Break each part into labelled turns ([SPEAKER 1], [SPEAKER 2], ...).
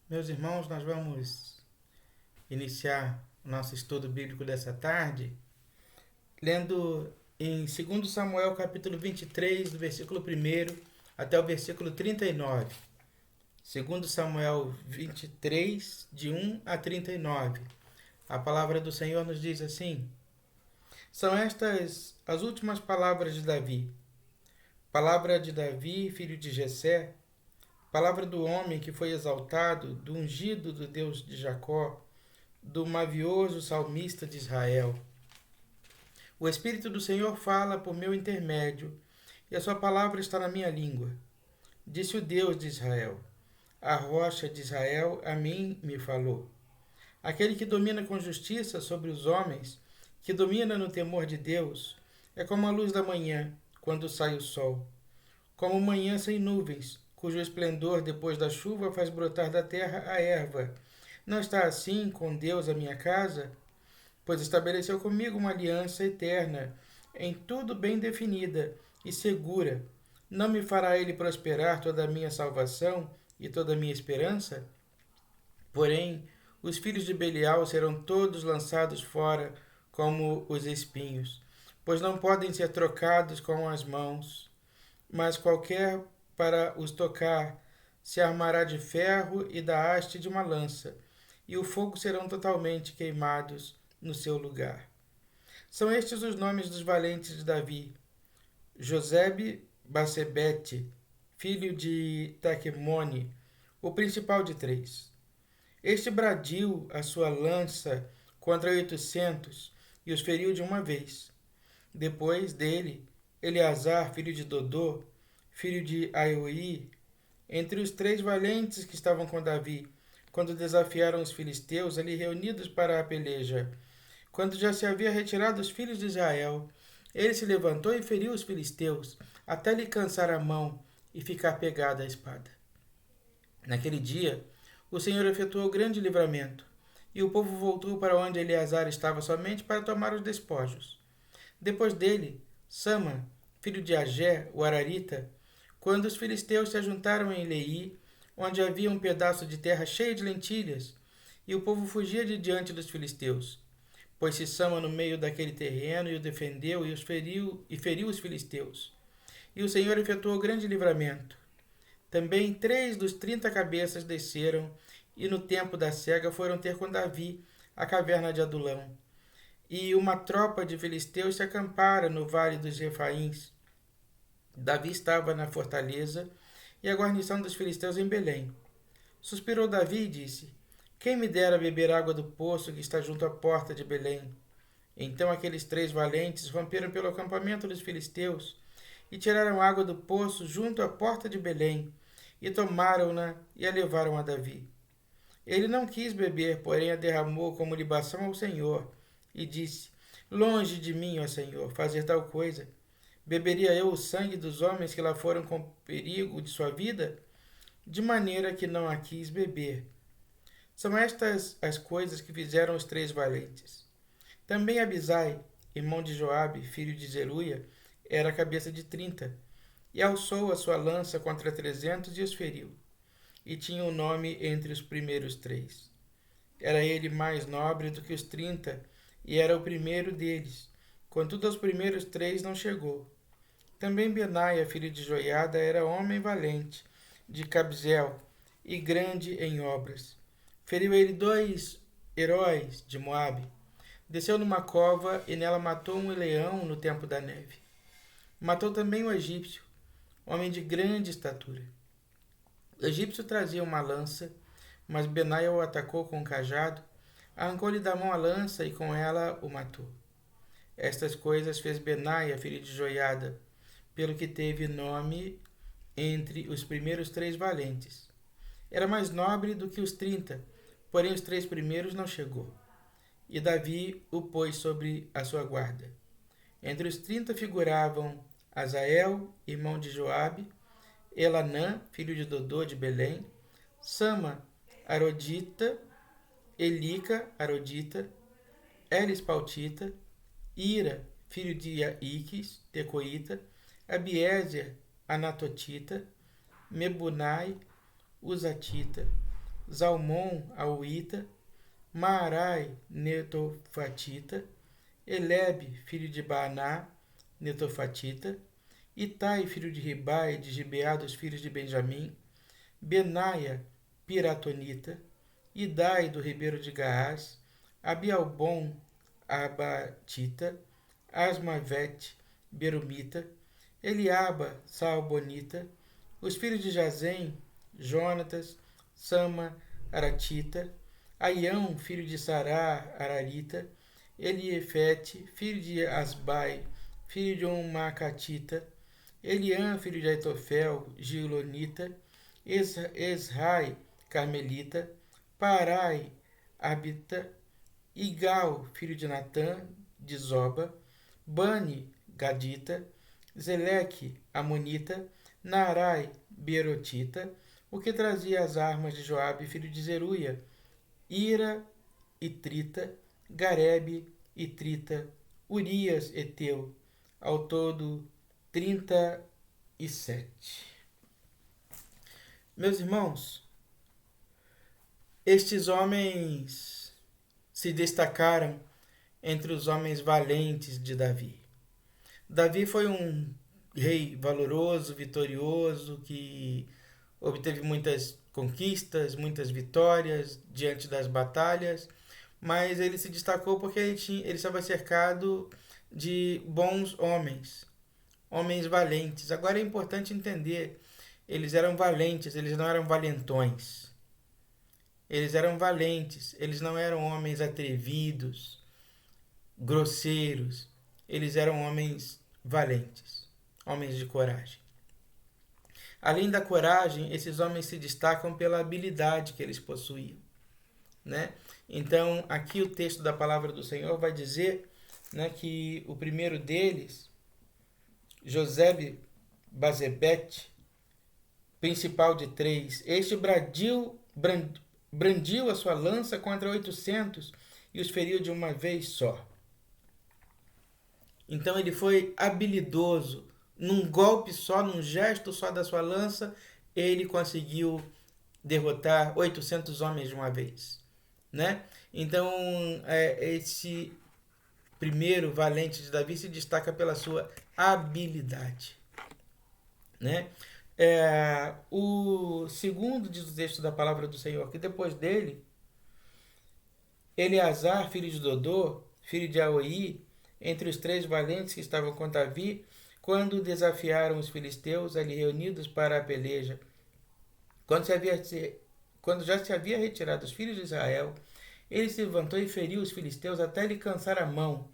[SPEAKER 1] Meus irmãos, nós vamos iniciar o nosso estudo bíblico dessa tarde, lendo em 2 Samuel capítulo 23, do versículo 1 até o versículo 39. 2 Samuel 23, de 1 a 39. A palavra do Senhor nos diz assim: São estas as últimas palavras de Davi. Palavra de Davi, filho de Jessé, palavra do homem que foi exaltado, do ungido do Deus de Jacó, do mavioso salmista de Israel. O Espírito do Senhor fala por meu intermédio, e a sua palavra está na minha língua. Disse o Deus de Israel: a rocha de Israel a mim me falou. Aquele que domina com justiça sobre os homens, que domina no temor de Deus, é como a luz da manhã, quando sai o sol. Como manhã sem nuvens, cujo esplendor depois da chuva faz brotar da terra a erva. Não está assim com Deus a minha casa? Pois estabeleceu comigo uma aliança eterna, em tudo bem definida e segura. Não me fará ele prosperar toda a minha salvação e toda a minha esperança? Porém, os filhos de Belial serão todos lançados fora como os espinhos, pois não podem ser trocados com as mãos, mas qualquer para os tocar se armará de ferro e da haste de uma lança, e o fogo serão totalmente queimados no seu lugar. São estes os nomes dos valentes de Davi: Josebe Basebete, filho de Taquemone, o principal de três. Este bradiu a sua lança contra 800 e os feriu de uma vez. Depois dele, Eleazar, filho de Dodô, filho de Aioi, entre os três valentes que estavam com Davi, quando desafiaram os filisteus ali reunidos para a peleja. Quando já se havia retirado os filhos de Israel, ele se levantou e feriu os filisteus, até lhe cansar a mão e ficar pegada à espada. Naquele dia, o Senhor efetuou grande livramento, e o povo voltou para onde Eleazar estava somente para tomar os despojos. Depois dele, Sama, filho de Agé, o Ararita, quando os filisteus se ajuntaram em Leí, onde havia um pedaço de terra cheio de lentilhas, e o povo fugia de diante dos filisteus. Pôs-se Sama no meio daquele terreno e o defendeu e feriu os filisteus. E o Senhor efetuou grande livramento. Também 3 dos 30 cabeças desceram e no tempo da cega foram ter com Davi a caverna de Adulão. E uma tropa de filisteus se acampara no vale dos Refaíns. Davi estava na fortaleza e a guarnição dos filisteus em Belém. Suspirou Davi e disse: Quem me dera beber água do poço que está junto à porta de Belém? Então aqueles 3 valentes romperam pelo acampamento dos filisteus e tiraram água do poço junto à porta de Belém, e tomaram-na e a levaram a Davi. Ele não quis beber, porém a derramou como libação ao Senhor, e disse: Longe de mim, ó Senhor, fazer tal coisa. Beberia eu o sangue dos homens que lá foram com perigo de sua vida? De maneira que não a quis beber. São estas as coisas que fizeram os 3 valentes. Também Abisai, irmão de Joabe, filho de Zeruia, era a cabeça de 30, e alçou a sua lança contra 300 e os feriu, e tinha o nome entre os primeiros 3. Era ele mais nobre do que os 30, e era o primeiro deles, contudo aos primeiros 3 não chegou. Também Benaia, filho de Joiada, era homem valente, de Cabzel, e grande em obras. Feriu ele 2 heróis de Moabe. Desceu numa cova e nela matou um leão no tempo da neve. Matou também o egípcio, homem de grande estatura. O egípcio trazia uma lança, mas Benaia o atacou com um cajado, arrancou-lhe da mão a lança e com ela o matou. Estas coisas fez Benaia, filho de Joiada, pelo que teve nome entre os primeiros 3 valentes. Era mais nobre do que os 30, porém os 3 primeiros não chegou. E Davi o pôs sobre a sua guarda. Entre os 30 figuravam Azael, irmão de Joabe, Elanã, filho de Dodô de Belém, Sama, Arodita, Elica, Arodita, Elis Pautita, Ira, filho de Iques, Tecoíta, Abiezer, Anatotita, Mebunai, Uzatita, Zalmon Auita, Maarai Netofatita, Elebe, filho de Baaná, Netofatita, Itai, filho de Ribai, de Gibeá dos filhos de Benjamim, Benaia, Piratonita, Idai, do ribeiro de Gaás, Abialbom, Abatita, Asmavete, Berumita, Eliaba, Saalbonita, os filhos de Jazem, Jonatas, Sama, Aratita, Aião, filho de Sará, Ararita, Eliefete, filho de Asbai, filho de Macatita, Eliã, filho de Aitofel, Gilonita, Esrai, Carmelita, Parai, Abita, Igal, filho de Natã, de Zoba, Bani, Gadita, Zeleque, Amonita, Narai, Berotita, o que trazia as armas de Joabe, filho de Zeruia, Ira, Itrita, Garebe, Itrita, Urias, Eteu, ao todo 37. Meus irmãos, estes homens se destacaram entre os homens valentes de Davi. Davi foi um rei valoroso, vitorioso, que obteve muitas conquistas, muitas vitórias diante das batalhas, mas ele se destacou porque ele estava cercado de bons homens, homens valentes. Agora é importante entender, eles eram valentes, eles não eram valentões. Eles eram valentes, eles não eram homens atrevidos, grosseiros. Eles eram homens valentes, homens de coragem. Além da coragem, esses homens se destacam pela habilidade que eles possuíam, né? Então, aqui o texto da palavra do Senhor vai dizer, né, que o primeiro deles, Josebe Bazebete, principal de 3, este brandiu a sua lança contra 800 e os feriu de uma vez só. Então ele foi habilidoso, num golpe só, num gesto só da sua lança, ele conseguiu derrotar 800 homens de uma vez, né? Então esse primeiro valente de Davi se destaca pela sua habilidade, né? O segundo diz o texto da palavra do Senhor, que depois dele, Eleazar, filho de Dodô, filho de Aoi, entre os 3 valentes que estavam com Davi, quando desafiaram os filisteus ali reunidos para a peleja. Quando já se havia retirado os filhos de Israel, ele se levantou e feriu os filisteus até lhe cansar a mão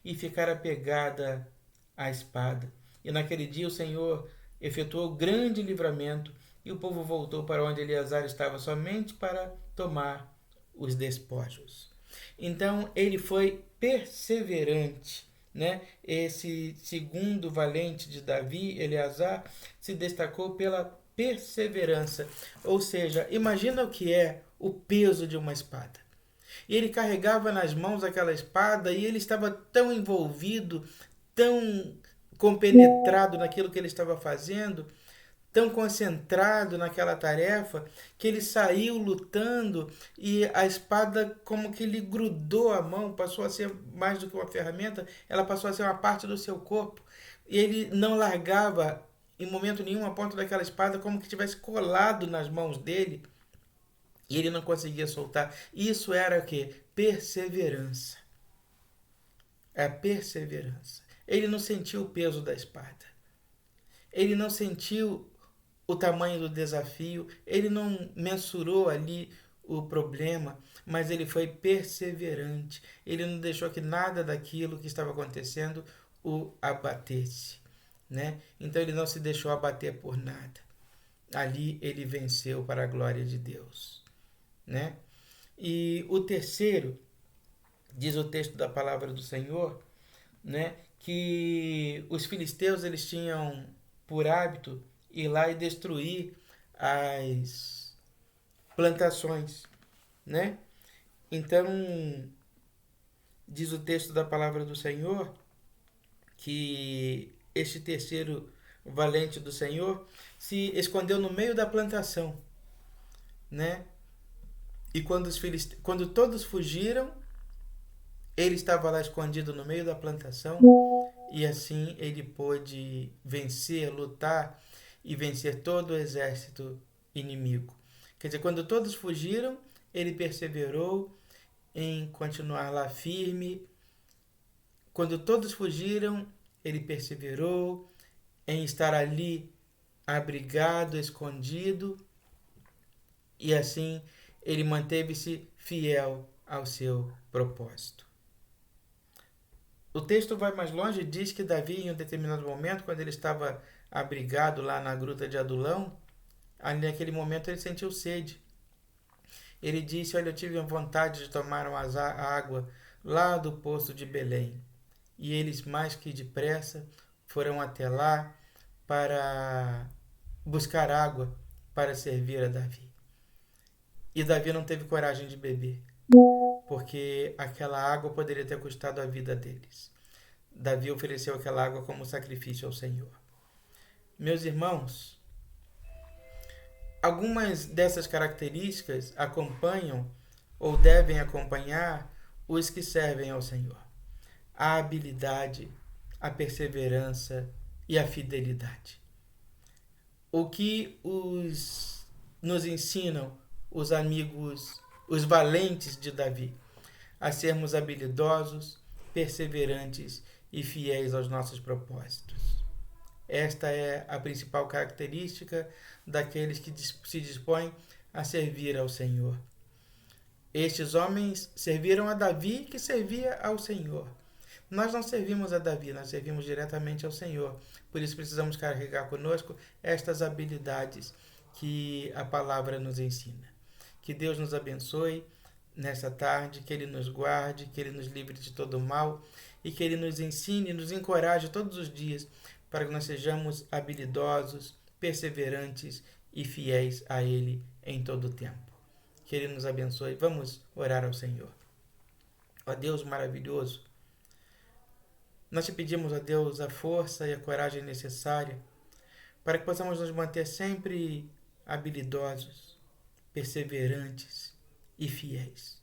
[SPEAKER 1] e ficar apegada à espada. E naquele dia o Senhor efetuou grande livramento e o povo voltou para onde Eleazar estava somente para tomar os despojos. Então ele foi perseverante, né? Esse segundo valente de Davi, Eleazar, se destacou pela perseverança. Ou seja, imagina o que é o peso de uma espada. E ele carregava nas mãos aquela espada e ele estava tão envolvido, tão compenetrado naquilo que ele estava fazendo, tão concentrado naquela tarefa, que ele saiu lutando e a espada como que lhe grudou a mão, passou a ser mais do que uma ferramenta, ela passou a ser uma parte do seu corpo. E ele não largava em momento nenhum a ponta daquela espada, como que tivesse colado nas mãos dele, e ele não conseguia soltar. Isso era o quê? Perseverança. É a perseverança. Ele não sentiu o peso da espada. Ele não sentiu o tamanho do desafio, ele não mensurou ali o problema, mas ele foi perseverante. Ele não deixou que nada daquilo que estava acontecendo o abatesse, né? Então ele não se deixou abater por nada. Ali ele venceu para a glória de Deus, né? E o terceiro, diz o texto da palavra do Senhor, né, que os filisteus eles tinham por hábito ir lá e destruir as plantações, né? Então, diz o texto da palavra do Senhor que este terceiro valente do Senhor se escondeu no meio da plantação, né? E quando todos fugiram, ele estava lá escondido no meio da plantação, e assim ele pôde vencer, lutar e vencer todo o exército inimigo. Quer dizer, quando todos fugiram, ele perseverou em continuar lá firme. Quando todos fugiram, ele perseverou em estar ali abrigado, escondido, e assim ele manteve-se fiel ao seu propósito. O texto vai mais longe e diz que Davi, em um determinado momento, quando ele estava abrigado lá na gruta de Adulão, naquele momento ele sentiu sede. Ele disse: olha, eu tive vontade de tomar a água lá do poço de Belém. E eles, mais que depressa, foram até lá para buscar água para servir a Davi. E Davi não teve coragem de beber, porque aquela água poderia ter custado a vida deles. Davi ofereceu aquela água como sacrifício ao Senhor. Meus irmãos, algumas dessas características acompanham ou devem acompanhar os que servem ao Senhor: a habilidade, a perseverança e a fidelidade. O que nos ensinam os amigos, os valentes de Davi? A sermos habilidosos, perseverantes e fiéis aos nossos propósitos. Esta é a principal característica daqueles que se dispõem a servir ao Senhor. Estes homens serviram a Davi, que servia ao Senhor. Nós não servimos a Davi, nós servimos diretamente ao Senhor. Por isso precisamos carregar conosco estas habilidades que a palavra nos ensina. Que Deus nos abençoe nessa tarde, que Ele nos guarde, que Ele nos livre de todo mal e que Ele nos ensine, nos encoraje todos os dias para que nós sejamos habilidosos, perseverantes e fiéis a Ele em todo o tempo. Que Ele nos abençoe. Vamos orar ao Senhor. Ó Deus maravilhoso, nós te pedimos, ó Deus, a força e a coragem necessária para que possamos nos manter sempre habilidosos, perseverantes e fiéis.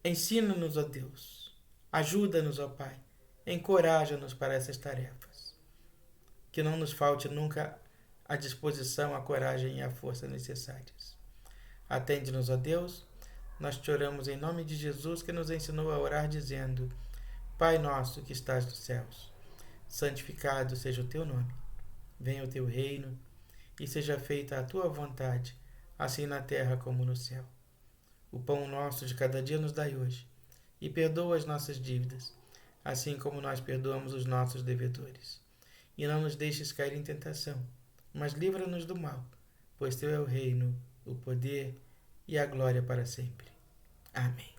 [SPEAKER 1] Ensina-nos, ó Deus, ajuda-nos, ó Pai, encoraja-nos para essas tarefas. Que não nos falte nunca a disposição, a coragem e a força necessárias. Atende-nos, ó Deus, nós te oramos em nome de Jesus, que nos ensinou a orar dizendo: Pai nosso que estás nos céus, santificado seja o teu nome. Venha o teu reino e seja feita a tua vontade, assim na terra como no céu. O pão nosso de cada dia nos dai hoje, e perdoa as nossas dívidas, assim como nós perdoamos os nossos devedores. E não nos deixes cair em tentação, mas livra-nos do mal, pois teu é o reino, o poder e a glória para sempre. Amém.